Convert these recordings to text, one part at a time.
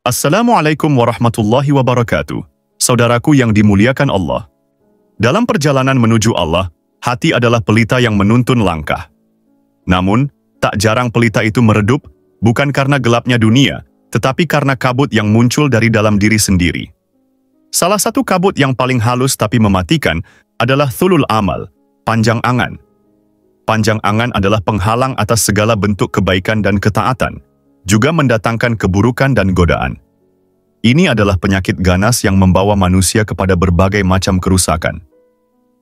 Assalamualaikum warahmatullahi wabarakatuh. Saudaraku yang dimuliakan Allah. Dalam perjalanan menuju Allah, hati adalah pelita yang menuntun langkah. Namun, tak jarang pelita itu meredup, bukan karena gelapnya dunia, tetapi karena kabut yang muncul dari dalam diri sendiri. Salah satu kabut yang paling halus tapi mematikan adalah thulul amal, panjang angan. Panjang angan adalah penghalang atas segala bentuk kebaikan dan ketaatan, juga mendatangkan keburukan dan godaan. Ini adalah penyakit ganas yang membawa manusia kepada berbagai macam kerusakan.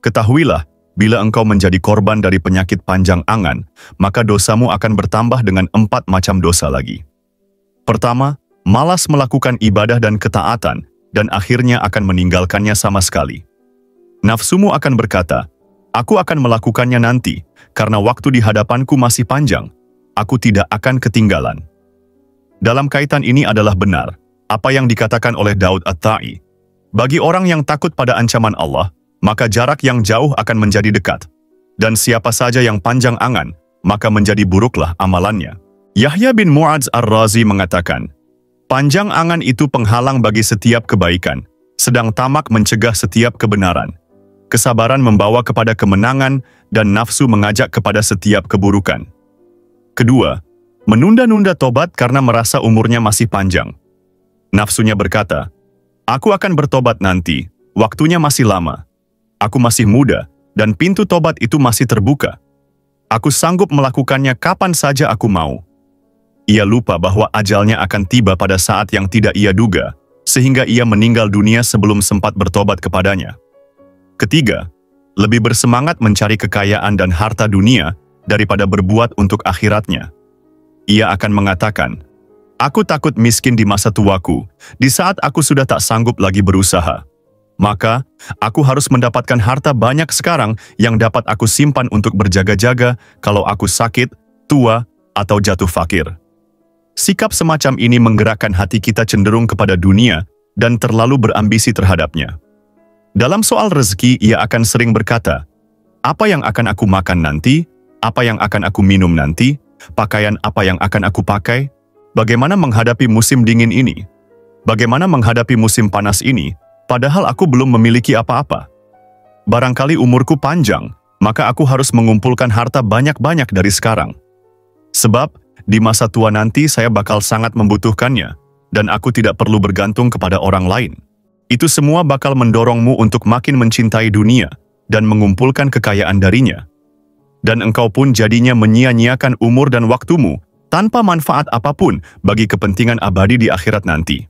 Ketahuilah, bila engkau menjadi korban dari penyakit panjang angan, maka dosamu akan bertambah dengan 4 macam dosa lagi. Pertama, malas melakukan ibadah dan ketaatan, dan akhirnya akan meninggalkannya sama sekali. Nafsumu akan berkata, "Aku akan melakukannya nanti, karena waktu di hadapanku masih panjang. Aku tidak akan ketinggalan." Dalam kaitan ini adalah benar apa yang dikatakan oleh Daud At-Ta'i. Bagi orang yang takut pada ancaman Allah, maka jarak yang jauh akan menjadi dekat. Dan siapa saja yang panjang angan, maka menjadi buruklah amalannya. Yahya bin Mu'adz Ar-Razi mengatakan, panjang angan itu penghalang bagi setiap kebaikan, sedang tamak mencegah setiap kebenaran. Kesabaran membawa kepada kemenangan, dan nafsu mengajak kepada setiap keburukan. Kedua, menunda-nunda tobat karena merasa umurnya masih panjang. Nafsunya berkata, "Aku akan bertobat nanti, waktunya masih lama. Aku masih muda, dan pintu tobat itu masih terbuka. Aku sanggup melakukannya kapan saja aku mau." Ia lupa bahwa ajalnya akan tiba pada saat yang tidak ia duga, sehingga ia meninggal dunia sebelum sempat bertobat kepadanya. Ketiga, lebih bersemangat mencari kekayaan dan harta dunia daripada berbuat untuk akhiratnya. Ia akan mengatakan, "Aku takut miskin di masa tuaku, di saat aku sudah tak sanggup lagi berusaha. Maka, aku harus mendapatkan harta banyak sekarang yang dapat aku simpan untuk berjaga-jaga kalau aku sakit, tua, atau jatuh fakir." Sikap semacam ini menggerakkan hati kita cenderung kepada dunia dan terlalu berambisi terhadapnya. Dalam soal rezeki, ia akan sering berkata, "Apa yang akan aku makan nanti? Apa yang akan aku minum nanti? Pakaian apa yang akan aku pakai? Bagaimana menghadapi musim dingin ini? Bagaimana menghadapi musim panas ini, padahal aku belum memiliki apa-apa? Barangkali umurku panjang, maka aku harus mengumpulkan harta banyak-banyak dari sekarang. Sebab, di masa tua nanti saya bakal sangat membutuhkannya, dan aku tidak perlu bergantung kepada orang lain." Itu semua bakal mendorongmu untuk makin mencintai dunia dan mengumpulkan kekayaan darinya. Dan engkau pun jadinya menyia-nyiakan umur dan waktumu tanpa manfaat apapun bagi kepentingan abadi di akhirat nanti.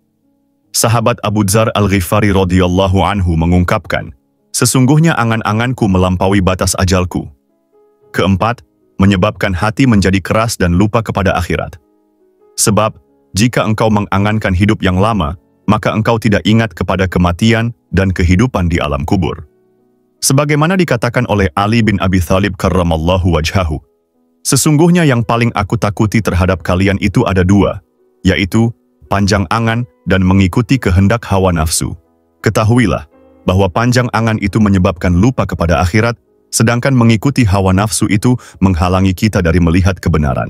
Sahabat Abu Dzar Al-Ghifari radhiyallahu anhu mengungkapkan, "Sesungguhnya angan-anganku melampaui batas ajalku." Keempat, menyebabkan hati menjadi keras dan lupa kepada akhirat. Sebab, jika engkau mengangankan hidup yang lama, maka engkau tidak ingat kepada kematian dan kehidupan di alam kubur. Sebagaimana dikatakan oleh Ali bin Abi Thalib karramallahu wajhahu, "Sesungguhnya yang paling aku takuti terhadap kalian itu ada 2, yaitu panjang angan dan mengikuti kehendak hawa nafsu. Ketahuilah bahwa panjang angan itu menyebabkan lupa kepada akhirat, sedangkan mengikuti hawa nafsu itu menghalangi kita dari melihat kebenaran."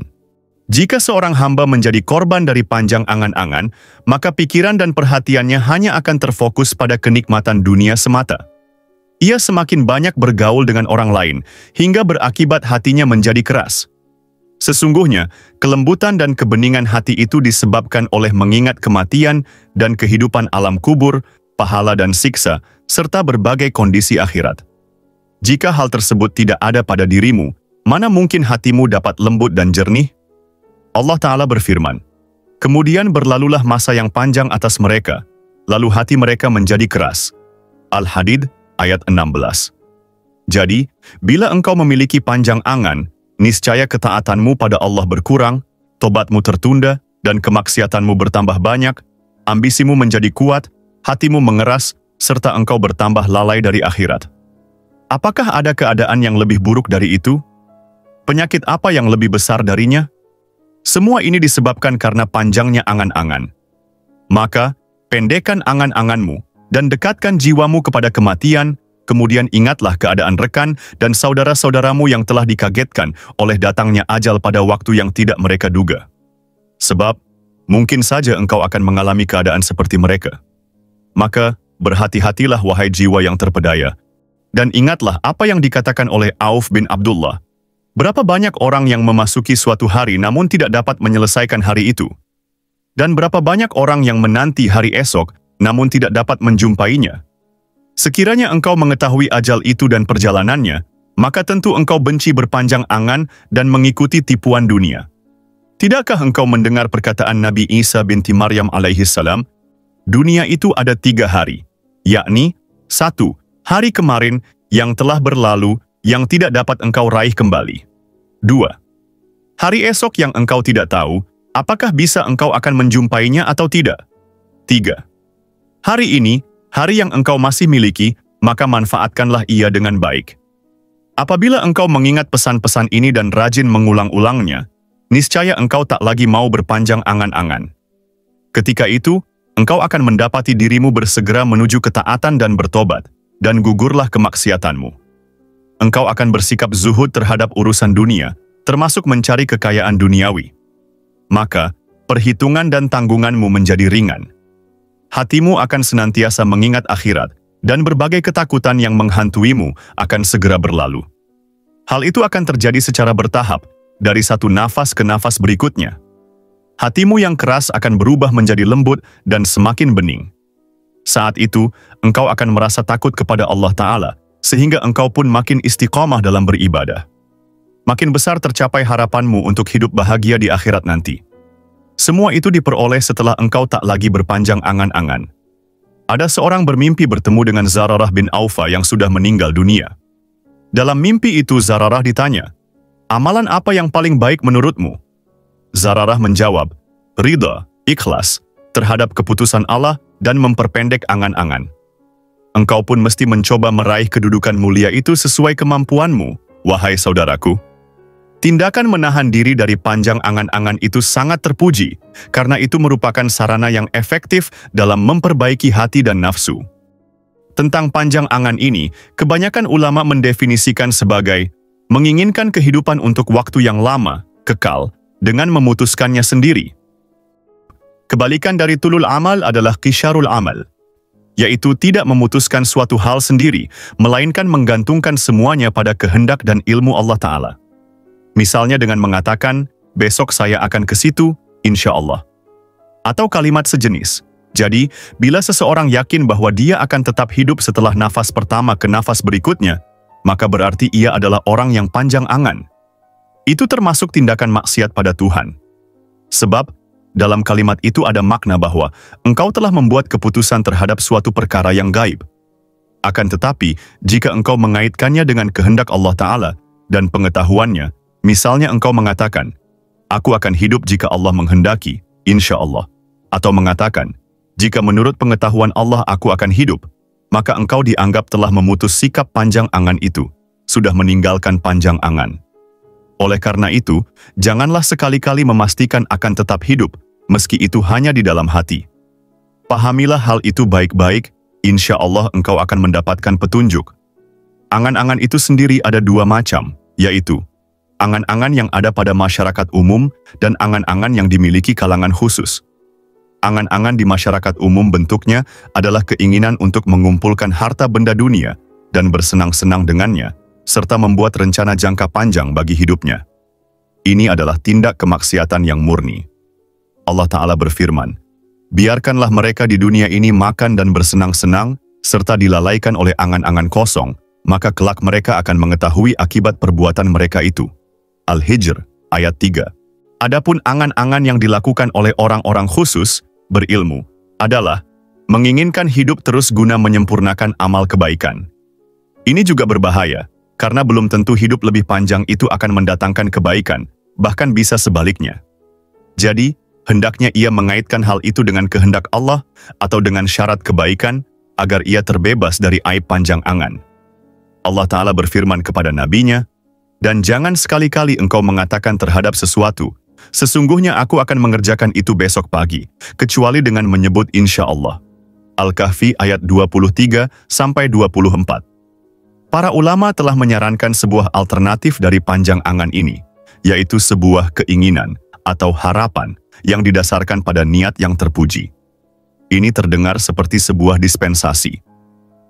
Jika seorang hamba menjadi korban dari panjang angan-angan, maka pikiran dan perhatiannya hanya akan terfokus pada kenikmatan dunia semata. Ia semakin banyak bergaul dengan orang lain, hingga berakibat hatinya menjadi keras. Sesungguhnya, kelembutan dan kebeningan hati itu disebabkan oleh mengingat kematian dan kehidupan alam kubur, pahala dan siksa, serta berbagai kondisi akhirat. Jika hal tersebut tidak ada pada dirimu, mana mungkin hatimu dapat lembut dan jernih? Allah Ta'ala berfirman, "Kemudian berlalulah masa yang panjang atas mereka, lalu hati mereka menjadi keras." Al-Hadid ayat 16. Jadi, bila engkau memiliki panjang angan, niscaya ketaatanmu pada Allah berkurang, tobatmu tertunda, dan kemaksiatanmu bertambah banyak, ambisimu menjadi kuat, hatimu mengeras, serta engkau bertambah lalai dari akhirat. Apakah ada keadaan yang lebih buruk dari itu? Penyakit apa yang lebih besar darinya? Semua ini disebabkan karena panjangnya angan-angan. Maka, pendekkan angan-anganmu dan dekatkan jiwamu kepada kematian, kemudian ingatlah keadaan rekan dan saudara-saudaramu yang telah dikagetkan oleh datangnya ajal pada waktu yang tidak mereka duga. Sebab, mungkin saja engkau akan mengalami keadaan seperti mereka. Maka, berhati-hatilah wahai jiwa yang terpedaya. Dan ingatlah apa yang dikatakan oleh Auf bin Abdullah. Berapa banyak orang yang memasuki suatu hari namun tidak dapat menyelesaikan hari itu? Dan berapa banyak orang yang menanti hari esok namun tidak dapat menjumpainya? Sekiranya engkau mengetahui ajal itu dan perjalanannya, maka tentu engkau benci berpanjang angan dan mengikuti tipuan dunia. Tidakkah engkau mendengar perkataan Nabi Isa binti Maryam alaihissalam? Dunia itu ada 3 hari, yakni 1. Hari kemarin yang telah berlalu yang tidak dapat engkau raih kembali. 2. Hari esok yang engkau tidak tahu, apakah bisa engkau akan menjumpainya atau tidak? 3. Hari ini, hari yang engkau masih miliki, maka manfaatkanlah ia dengan baik. Apabila engkau mengingat pesan-pesan ini dan rajin mengulang-ulangnya, niscaya engkau tak lagi mau berpanjang angan-angan. Ketika itu, engkau akan mendapati dirimu bersegera menuju ketaatan dan bertobat, dan gugurlah kemaksiatanmu. Engkau akan bersikap zuhud terhadap urusan dunia, termasuk mencari kekayaan duniawi. Maka, perhitungan dan tanggunganmu menjadi ringan. Hatimu akan senantiasa mengingat akhirat, dan berbagai ketakutan yang menghantuimu akan segera berlalu. Hal itu akan terjadi secara bertahap, dari satu nafas ke nafas berikutnya. Hatimu yang keras akan berubah menjadi lembut dan semakin bening. Saat itu, engkau akan merasa takut kepada Allah Ta'ala, sehingga engkau pun makin istiqamah dalam beribadah. Makin besar tercapai harapanmu untuk hidup bahagia di akhirat nanti. Semua itu diperoleh setelah engkau tak lagi berpanjang angan-angan. Ada seorang bermimpi bertemu dengan Zararah bin Aufa yang sudah meninggal dunia. Dalam mimpi itu Zararah ditanya, "Amalan apa yang paling baik menurutmu?" Zararah menjawab, "Ridha, ikhlas, terhadap keputusan Allah dan memperpendek angan-angan." Engkau pun mesti mencoba meraih kedudukan mulia itu sesuai kemampuanmu, wahai saudaraku. Tindakan menahan diri dari panjang angan-angan itu sangat terpuji, karena itu merupakan sarana yang efektif dalam memperbaiki hati dan nafsu. Tentang panjang angan ini, kebanyakan ulama mendefinisikan sebagai menginginkan kehidupan untuk waktu yang lama, kekal, dengan memutuskannya sendiri. Kebalikan dari tulul amal adalah qisharul amal, yaitu tidak memutuskan suatu hal sendiri, melainkan menggantungkan semuanya pada kehendak dan ilmu Allah Ta'ala. Misalnya dengan mengatakan, "Besok saya akan ke situ, insya Allah." Atau kalimat sejenis. Jadi, bila seseorang yakin bahwa dia akan tetap hidup setelah nafas pertama ke nafas berikutnya, maka berarti ia adalah orang yang panjang angan. Itu termasuk tindakan maksiat pada Tuhan. Sebab, dalam kalimat itu ada makna bahwa engkau telah membuat keputusan terhadap suatu perkara yang gaib. Akan tetapi, jika engkau mengaitkannya dengan kehendak Allah Ta'ala dan pengetahuannya, misalnya engkau mengatakan, "Aku akan hidup jika Allah menghendaki, insya Allah." Atau mengatakan, "Jika menurut pengetahuan Allah aku akan hidup," maka engkau dianggap telah memutus sikap panjang angan itu, sudah meninggalkan panjang angan. Oleh karena itu, janganlah sekali-kali memastikan akan tetap hidup, meski itu hanya di dalam hati. Pahamilah hal itu baik-baik, insya Allah engkau akan mendapatkan petunjuk. Angan-angan itu sendiri ada 2 macam, yaitu angan-angan yang ada pada masyarakat umum dan angan-angan yang dimiliki kalangan khusus. Angan-angan di masyarakat umum bentuknya adalah keinginan untuk mengumpulkan harta benda dunia dan bersenang-senang dengannya, serta membuat rencana jangka panjang bagi hidupnya. Ini adalah tindak kemaksiatan yang murni. Allah Ta'ala berfirman, "Biarkanlah mereka di dunia ini makan dan bersenang-senang, serta dilalaikan oleh angan-angan kosong, maka kelak mereka akan mengetahui akibat perbuatan mereka itu." Al-Hijr, ayat 3. Adapun angan-angan yang dilakukan oleh orang-orang khusus, berilmu, adalah menginginkan hidup terus guna menyempurnakan amal kebaikan. Ini juga berbahaya, karena belum tentu hidup lebih panjang itu akan mendatangkan kebaikan, bahkan bisa sebaliknya. Jadi, hendaknya ia mengaitkan hal itu dengan kehendak Allah atau dengan syarat kebaikan, agar ia terbebas dari aib panjang angan. Allah Ta'ala berfirman kepada nabinya, "Dan jangan sekali-kali engkau mengatakan terhadap sesuatu, 'Sesungguhnya aku akan mengerjakan itu besok pagi,' kecuali dengan menyebut insya Allah." Al-Kahfi ayat 23-24. Para ulama telah menyarankan sebuah alternatif dari panjang angan ini, yaitu sebuah keinginan atau harapan yang didasarkan pada niat yang terpuji. Ini terdengar seperti sebuah dispensasi.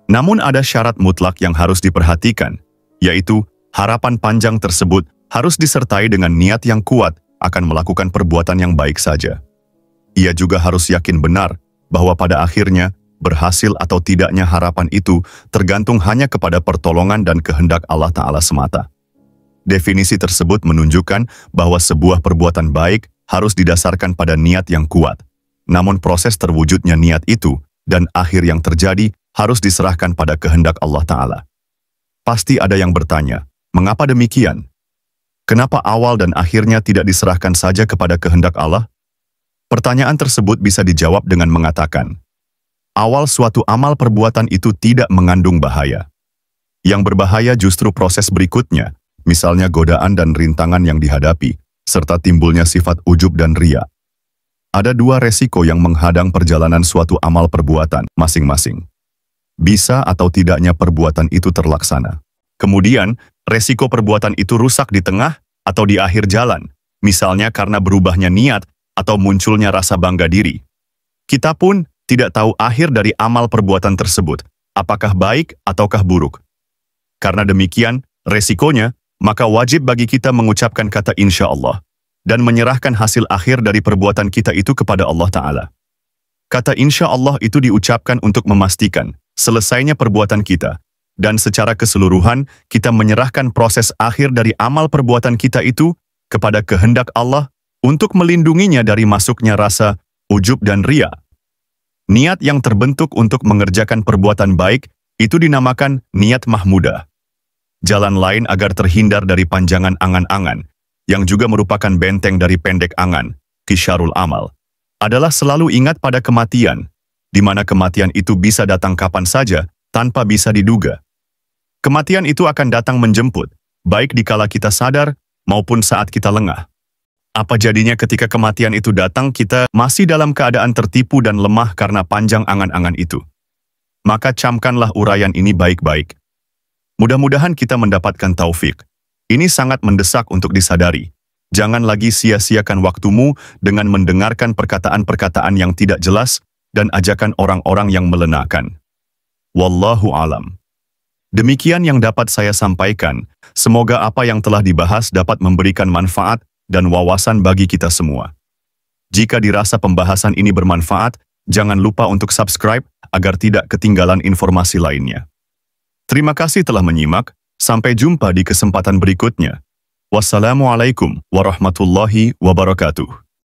Namun ada syarat mutlak yang harus diperhatikan, yaitu harapan panjang tersebut harus disertai dengan niat yang kuat akan melakukan perbuatan yang baik saja. Ia juga harus yakin benar bahwa pada akhirnya berhasil atau tidaknya harapan itu tergantung hanya kepada pertolongan dan kehendak Allah Ta'ala semata. Definisi tersebut menunjukkan bahwa sebuah perbuatan baik harus didasarkan pada niat yang kuat. Namun proses terwujudnya niat itu dan akhir yang terjadi harus diserahkan pada kehendak Allah Ta'ala. Pasti ada yang bertanya, mengapa demikian? Kenapa awal dan akhirnya tidak diserahkan saja kepada kehendak Allah? Pertanyaan tersebut bisa dijawab dengan mengatakan, awal suatu amal perbuatan itu tidak mengandung bahaya. Yang berbahaya justru proses berikutnya, misalnya godaan dan rintangan yang dihadapi, serta timbulnya sifat ujub dan riya. Ada dua resiko yang menghadang perjalanan suatu amal perbuatan masing-masing. Bisa atau tidaknya perbuatan itu terlaksana. Kemudian, resiko perbuatan itu rusak di tengah atau di akhir jalan, misalnya karena berubahnya niat atau munculnya rasa bangga diri. Kita pun tidak tahu akhir dari amal perbuatan tersebut, apakah baik ataukah buruk. Karena demikian, resikonya, maka wajib bagi kita mengucapkan kata insya Allah dan menyerahkan hasil akhir dari perbuatan kita itu kepada Allah Ta'ala. Kata insya Allah itu diucapkan untuk memastikan selesainya perbuatan kita, dan secara keseluruhan kita menyerahkan proses akhir dari amal perbuatan kita itu kepada kehendak Allah untuk melindunginya dari masuknya rasa ujub dan riya. Niat yang terbentuk untuk mengerjakan perbuatan baik itu dinamakan niat mahmudah. Jalan lain agar terhindar dari panjangan angan-angan, yang juga merupakan benteng dari pendek angan, kisyarul amal, adalah selalu ingat pada kematian, di mana kematian itu bisa datang kapan saja, tanpa bisa diduga. Kematian itu akan datang menjemput, baik dikala kita sadar, maupun saat kita lengah. Apa jadinya ketika kematian itu datang kita masih dalam keadaan tertipu dan lemah karena panjang angan-angan itu? Maka camkanlah uraian ini baik-baik. Mudah-mudahan kita mendapatkan taufik. Ini sangat mendesak untuk disadari. Jangan lagi sia-siakan waktumu dengan mendengarkan perkataan-perkataan yang tidak jelas dan ajakan orang-orang yang melenakan. Wallahu alam. Demikian yang dapat saya sampaikan. Semoga apa yang telah dibahas dapat memberikan manfaat dan wawasan bagi kita semua. Jika dirasa pembahasan ini bermanfaat, jangan lupa untuk subscribe agar tidak ketinggalan informasi lainnya. Terima kasih telah menyimak. Sampai jumpa di kesempatan berikutnya. Wassalamualaikum warahmatullahi wabarakatuh.